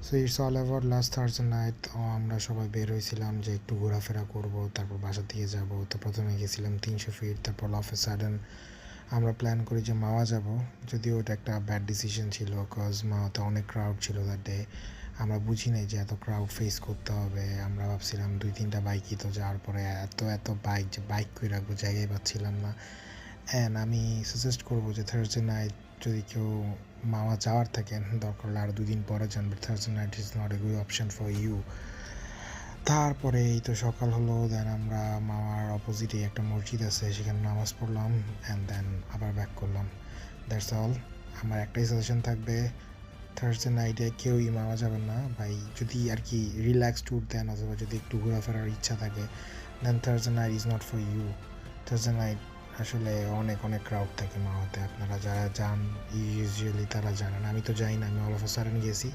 So it's all about last Thursday night. আমরা সবাই বের হয়েছিলাম যে একটু ঘোরাফেরা করব, তারপর বাসা থেকে যাব। তো প্রথমে গেছিলাম 300 ফিট, তারপর অল অফ এ সাডেন আমরা প্ল্যান করি যে মাওয়া যাব। যদিও ওটা একটা ব্যাড ডিসিশন ছিল, কজ মাওয়াতে অনেক ক্রাউড ছিল দ্যাট ডে। আমরা বুঝি নাই যে এত ক্রাউড ফেস করতে হবে। আমরা ভাবছিলাম 2-3টা বাইকই তো, যাওয়ার পরে এত এত বাইক, যে বাইক করে রাখবো জায়গায় পাচ্ছিলাম না। অ্যান্ড আমি সাজেস্ট করবো যে থার্সডে নাইট যদি কেউ মাওয়া যাওয়ার থাকে, দরকার হলে আরও 2 দিন পরে যান, but Thursday night is not a good option for you. তারপরে এই তো সকাল হলো, দেন আমরা মামার অপোজিটে একটা মসজিদ আছে, সেখানে নামাজ পড়লাম অ্যান্ড দেন আবার ব্যাক করলাম। That's all. আমার একটাই সাজেশন থাকবে, থার্সডে নাইটে কেউই মামা যাবেন না ভাই। যদি আর কি রিল্যাক্স ট্যুর দেন অথবা যদি একটু ঘোরাফেরার ইচ্ছা থাকে, then Thursday night is not for you. Thursday night আসলে অনেক অনেক ক্রাউড থাকে মাওয়াতে। আপনারা যারা যান ইউজুয়ালি তারা জানেন, আমি তো যাই না, আমি অল অফ আ সাডেন গেছি।